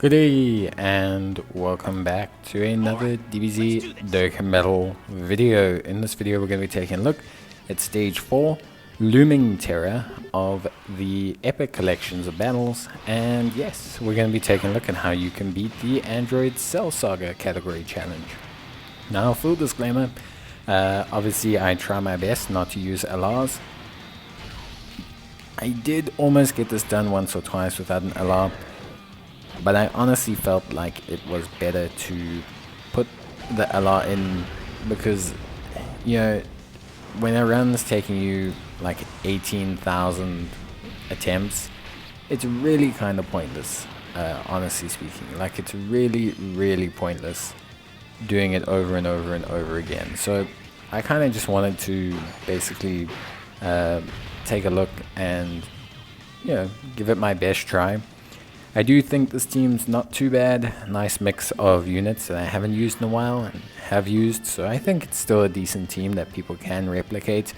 Good day and welcome back to another DBZ Dokkan Battle video. In this video we're going to be taking a look at stage 4, Looming Terror of the Epic Collections of Battles, and yes, we're going to be taking a look at how you can beat the Android Cell Saga category challenge. Now, full disclaimer, obviously I try my best not to use LRs. I did almost get this done once or twice without an LR, but I honestly felt like it was better to put the LR in because, you know, when a run's taking you like 18,000 attempts, it's really kind of pointless, honestly speaking. Like, it's really pointless doing it over and over and over again. So I kind of just wanted to basically take a look and, you know, give it my best try. I do think this team's not too bad. Nice mix of units that I haven't used in a while and have used, so I think it's still a decent team that people can replicate.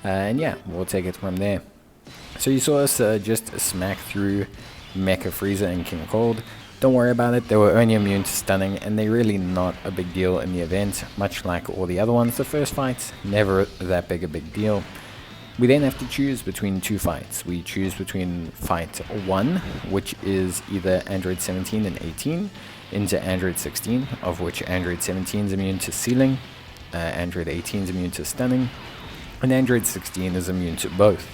And yeah, we'll take it from there. So you saw us just smack through Mecha Frieza and King Cold. Don't worry about it, they were only immune to stunning and they're really not a big deal in the event. Much like all the other ones, the first fight's never that big a big deal. We then have to choose between two fights. We choose between fight 1, which is either Android 17 and 18, into Android 16, of which Android 17 is immune to sealing, Android 18 is immune to stunning, and Android 16 is immune to both.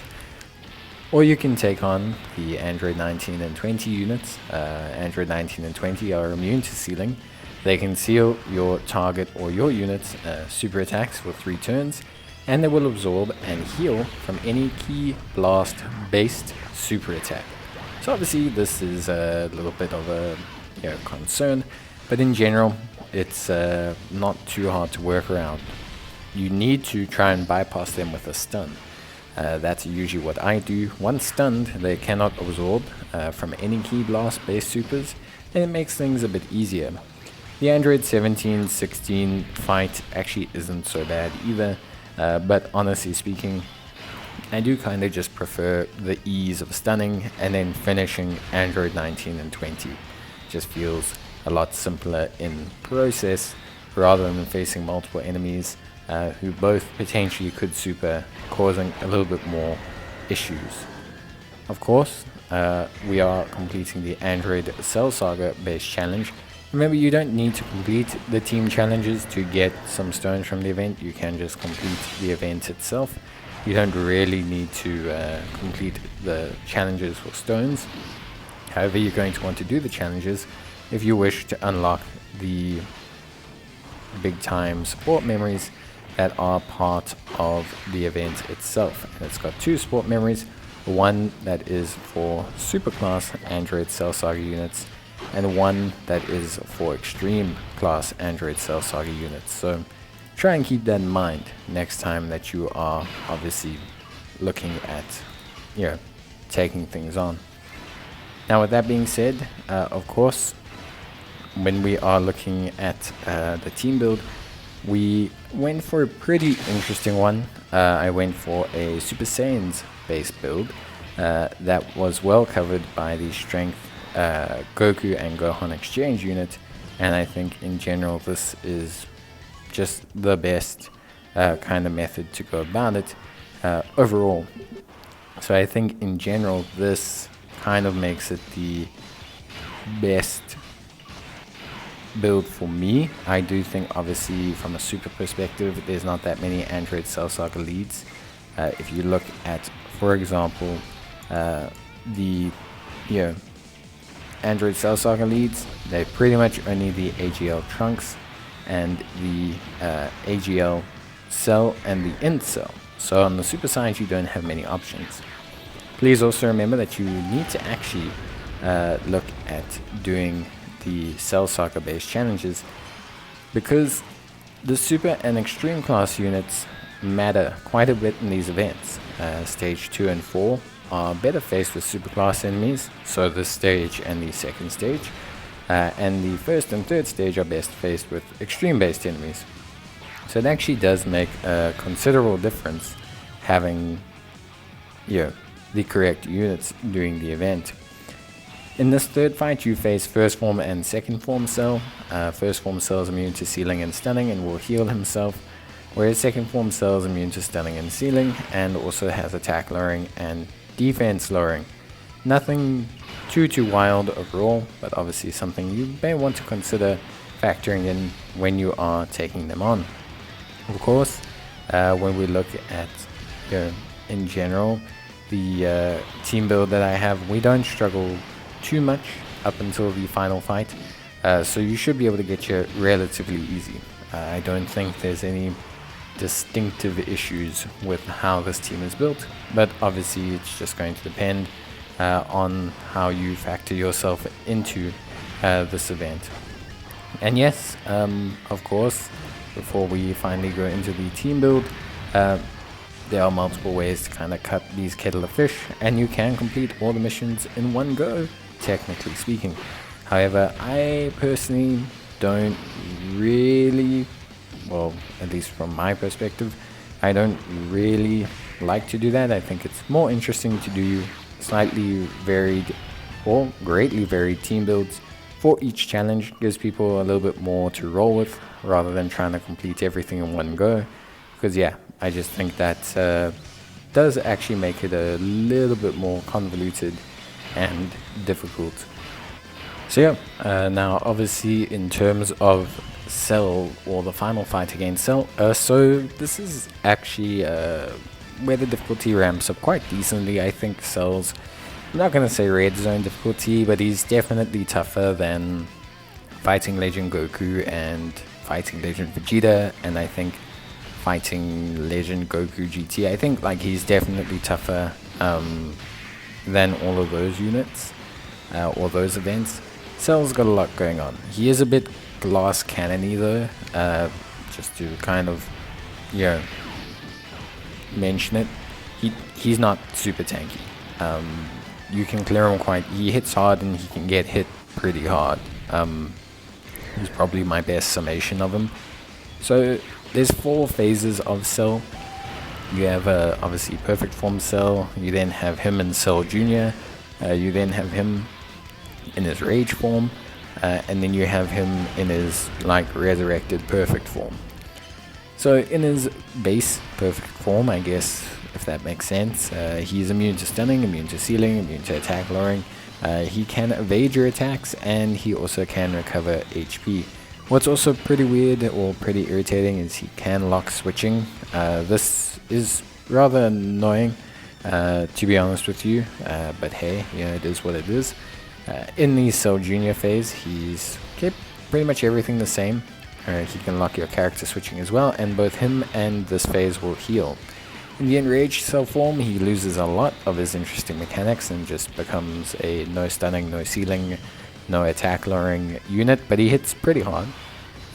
Or you can take on the Android 19 and 20 units. Android 19 and 20 are immune to sealing. They can seal your target or your unit's super attacks for 3 turns, and they will absorb and heal from any key blast based super attack. So obviously this is a little bit of a concern, but in general it's not too hard to work around. You need to try and bypass them with a stun. That's usually what I do. Once stunned, they cannot absorb from any key blast based supers, and it makes things a bit easier. The Android 17-16 fight actually isn't so bad either. But honestly speaking, I do kind of just prefer the ease of stunning and then finishing Android 19 and 20. Just feels a lot simpler in process rather than facing multiple enemies who both potentially could super, causing a little bit more issues. Of course, we are completing the Android Cell Saga based challenge. Remember, you don't need to complete the team challenges to get some stones from the event. You can just complete the event itself. You don't really need to complete the challenges for stones. However, you're going to want to do the challenges if you wish to unlock the big time support memories that are part of the event itself. And it's got 2 support memories, one that is for superclass Android Cell Saga units, and one that is for extreme class Android Cell Saga units. So try and keep that in mind next time that you are obviously looking at, taking things on. Now, with that being said, of course, when we are looking at the team build, we went for a pretty interesting one. I went for a Super Saiyans based build that was well covered by the strength Goku and Gohan exchange unit, and I think in general this is just the best kind of method to go about it overall. So I think in general this kind of makes it the best build for me. I do think obviously from a super perspective there's not that many Android Cell Saga leads. If you look at, for example, the Android Cell Saga leads, they're pretty much only the AGL Trunks and the AGL Cell and the Int Cell. So on the Super Saiyans you don't have many options. Please also remember that you need to actually look at doing the Cell Saga based challenges, because the Super and Extreme class units matter quite a bit in these events. Stage 2 and 4 are better faced with superclass enemies, so this stage and the second stage, and the first and third stage are best faced with extreme based enemies. So it actually does make a considerable difference having the correct units during the event. In this third fight, you face first form and second form Cell. First form Cell is immune to sealing and stunning and will heal himself, whereas second form Cell is immune to stunning and sealing and also has attack lowering and defense lowering. Nothing too wild overall, but obviously something you may want to consider factoring in when you are taking them on. Of course, when we look at, in general, the team build that I have, we don't struggle too much up until the final fight, so you should be able to get you relatively easy. I don't think there's any distinctive issues with how this team is built, but obviously it's just going to depend on how you factor yourself into this event. And yes, of course, before we finally go into the team build, there are multiple ways to kind of cut these kettle of fish, and you can complete all the missions in one go, technically speaking. However, I personally don't really, well, at least from my perspective, I don't really like to do that. I think it's more interesting to do slightly varied or greatly varied team builds for each challenge. Gives people a little bit more to roll with rather than trying to complete everything in one go, because yeah, I just think that does actually make it a little bit more convoluted and difficult. So yeah, now obviously in terms of Cell, or the final fight against Cell, so this is actually where the difficulty ramps up quite decently. I think Cell's, I'm not going to say red zone difficulty, but he's definitely tougher than fighting Legend Goku and fighting Legend Vegeta, and I think fighting Legend Goku GT. I think like he's definitely tougher than all of those units or those events. Cell's got a lot going on. He is a bit glass cannon-y though, just to kind of, mention it. He's not super tanky. You can clear him he hits hard and he can get hit pretty hard. He's probably my best summation of him. So there's 4 phases of Cell. You have obviously perfect form Cell, you then have him in Cell Junior, you then have him in his rage form, and then you have him in his like resurrected perfect form. So in his base perfect form, I guess, if that makes sense, he's immune to stunning, immune to sealing, immune to attack lowering. He can evade your attacks, and he also can recover HP. What's also pretty weird or pretty irritating is he can lock switching. This is rather annoying, to be honest with you, but hey, it is what it is. In the Cell Junior phase, he's kept pretty much everything the same. He can lock your character switching as well, and both him and this phase will heal. In the Enraged Cell form, he loses a lot of his interesting mechanics and just becomes a no stunning, no sealing, no attack lowering unit, but he hits pretty hard.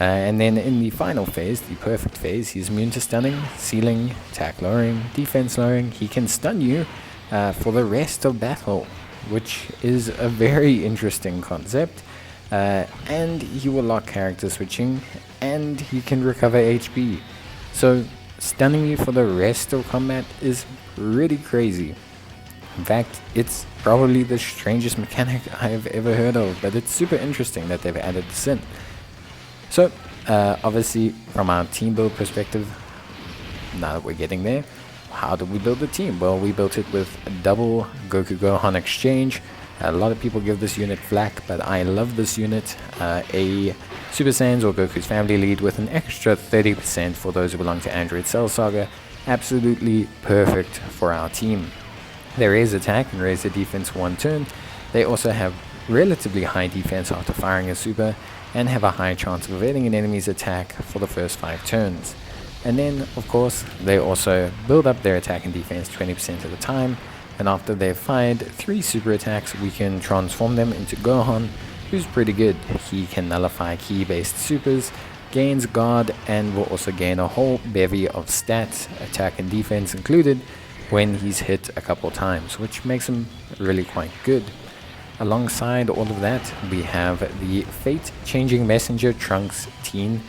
And then in the final phase, the perfect phase, he's immune to stunning, sealing, attack lowering, defense lowering. He can stun you for the rest of battle, which is a very interesting concept. And he will lock character switching, and he can recover HP. So stunning you for the rest of combat is pretty crazy. In fact, it's probably the strangest mechanic I've ever heard of, but it's super interesting that they've added this in. So, obviously, from our team build perspective, now that we're getting there, how did we build the team? Well, we built it with a double Goku Gohan exchange. A lot of people give this unit flack, but I love this unit. A Super Saiyans or Goku's family lead with an extra 30% for those who belong to Android Cell Saga. Absolutely perfect for our team. They raise attack and raise their defense 1 turn. They also have relatively high defense after firing a super, and have a high chance of evading an enemy's attack for the first 5 turns. And then, of course, they also build up their attack and defense 20% at a time, and after they've fired 3 super attacks, we can transform them into Gohan, who's pretty good. He can nullify key-based supers, gains guard, and will also gain a whole bevy of stats, attack and defense included, when he's hit a couple times, which makes him really quite good. Alongside all of that, we have the Fate-Changing Messenger Trunks Teen.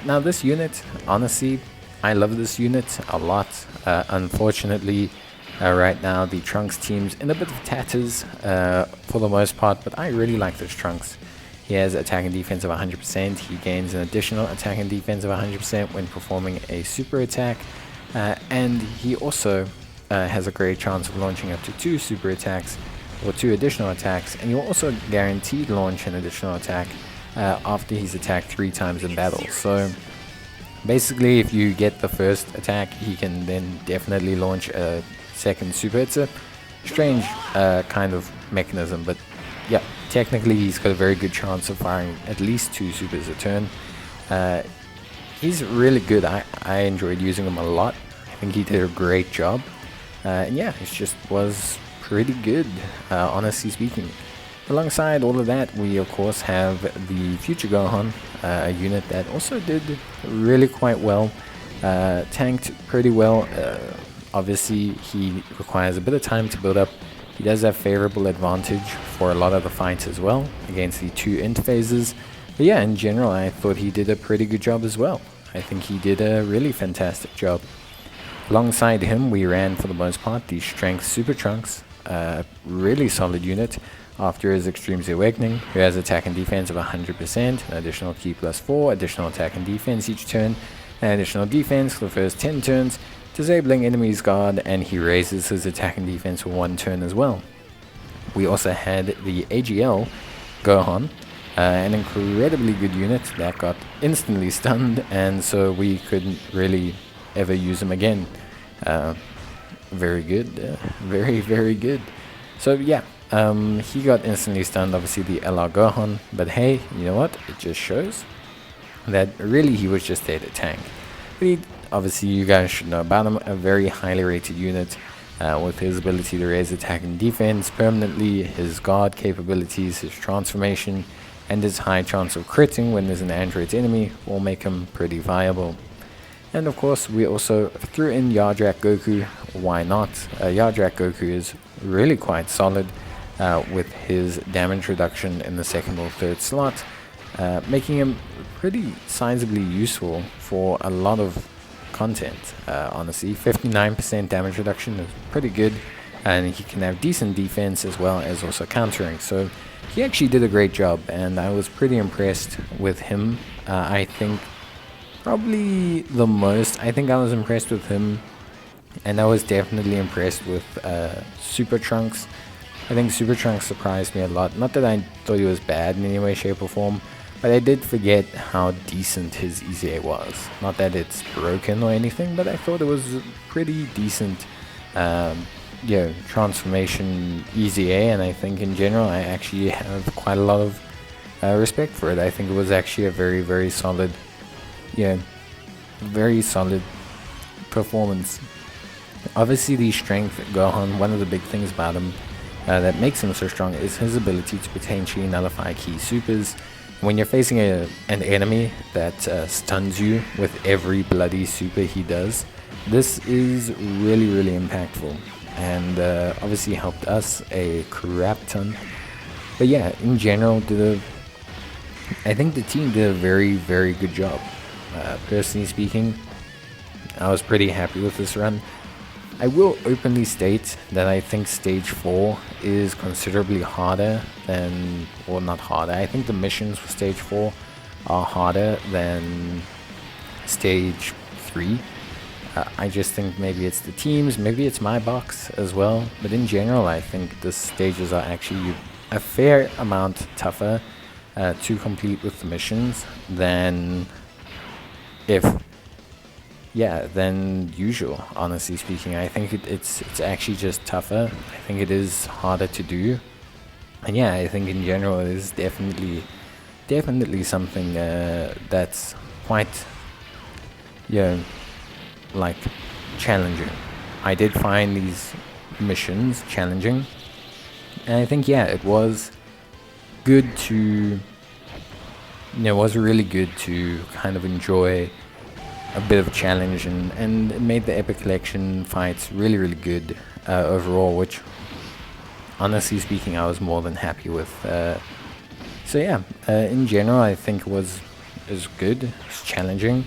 Now this unit, honestly, I love this unit a lot. Unfortunately, Right now, the Trunks team's in a bit of tatters for the most part, but I really like this Trunks. He has attack and defense of 100%. He gains an additional attack and defense of 100% when performing a super attack. And he also has a great chance of launching up to 2 super attacks or 2 additional attacks. And you'll also guaranteed launch an additional attack after he's attacked 3 times in battle. So basically, if you get the first attack, he can then definitely launch a second super. It's a strange kind of mechanism, but yeah, technically he's got a very good chance of firing at least 2 supers a turn. He's really good. I enjoyed using him a lot. I think he did a great job. And yeah, it just was pretty good, honestly speaking. Alongside all of that, we of course have the Future Gohan, a unit that also did really quite well, tanked pretty well. Obviously, he requires a bit of time to build up. He does have favorable advantage for a lot of the fights as well against the 2 interphases. But yeah, in general, I thought he did a pretty good job as well. I think he did a really fantastic job. Alongside him, we ran for the most part the Strength Super Trunks, really solid unit after his Extreme Z Awakening, who has attack and defense of 100%, an additional Ki +4, additional attack and defense each turn, and additional defense for the first 10 turns, disabling enemy's guard, and he raises his attack and defense for 1 turn as well. We also had the AGL Gohan, an incredibly good unit that got instantly stunned, and so we couldn't really ever use him again. Very good, very, very good. So yeah, he got instantly stunned, obviously the LR Gohan, but hey, you know what, it just shows that really he was just there to tank. But he, obviously you guys should know about him, a very highly rated unit with his ability to raise attack and defense permanently, his guard capabilities, his transformation, and his high chance of critting when there's an android enemy will make him pretty viable. And of course, we also threw in Yardrak Goku. Why not? Yardrak Goku is really quite solid with his damage reduction in the 2nd or 3rd slot, making him pretty sizably useful for a lot of content. Honestly, 59% damage reduction is pretty good, and he can have decent defense as well as also countering. So he actually did a great job, and I was pretty impressed with him. I think probably the most, I think I was impressed with him, and I was definitely impressed with Super Trunks. I think Super Trunks surprised me a lot. Not that I thought he was bad in any way, shape, or form, but I did forget how decent his EZA was. Not that it's broken or anything, but I thought it was a pretty decent transformation EZA, and I think in general I actually have quite a lot of respect for it. I think it was actually a very, very solid very solid performance. Obviously, the Strength Gohan, one of the big things about him that makes him so strong is his ability to potentially nullify key supers. When you're facing an enemy that stuns you with every bloody super he does, this is really, really impactful, and obviously helped us a crap ton. But yeah, in general, I think the team did a very, very good job. Personally speaking, I was pretty happy with this run. I will openly state that I think Stage 4 is considerably harder than, or not harder, I think the missions for Stage 4 are harder than Stage 3. I just think maybe it's the teams, maybe it's my box as well, but in general I think the stages are actually a fair amount tougher to complete with the missions than than usual. Honestly speaking, I think it's actually just tougher. I think it is harder to do, and yeah, I think in general it is definitely something that's quite like challenging. I did find these missions challenging, and I think it was good to it was really good to kind of enjoy a bit of a challenge, and it made the Epic Collection fights really, really good overall, which honestly speaking I was more than happy with. So yeah, in general I think it was good, it's challenging,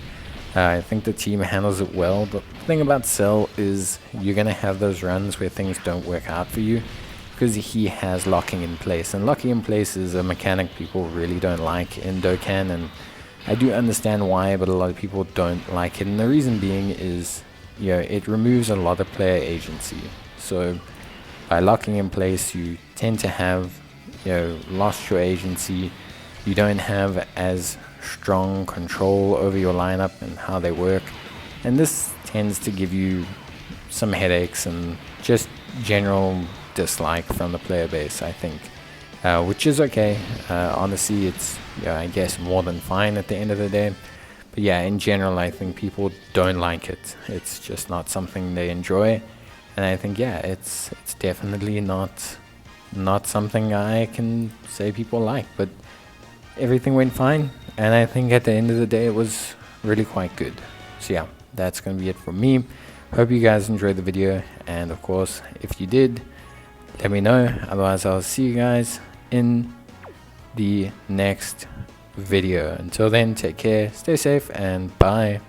I think the team handles it well. The thing about Cell is you're going to have those runs where things don't work out for you because he has locking in place. And locking in place is a mechanic people really don't like in Dokkan, and I do understand why, but a lot of people don't like it. And the reason being is, it removes a lot of player agency. So by locking in place, you tend to have, lost your agency. You don't have as strong control over your lineup and how they work, and this tends to give you some headaches and just general dislike from the player base, I think, which is okay. Honestly, it's I guess more than fine at the end of the day, but yeah, in general I think people don't like it. It's just not something they enjoy, and I think it's definitely not something I can say people like, but everything went fine, and I think at the end of the day it was really quite good. So yeah, that's going to be it from me. Hope you guys enjoyed the video, and of course if you did, let me know. Otherwise I'll see you guys in the next video. Until then, take care, stay safe, and bye.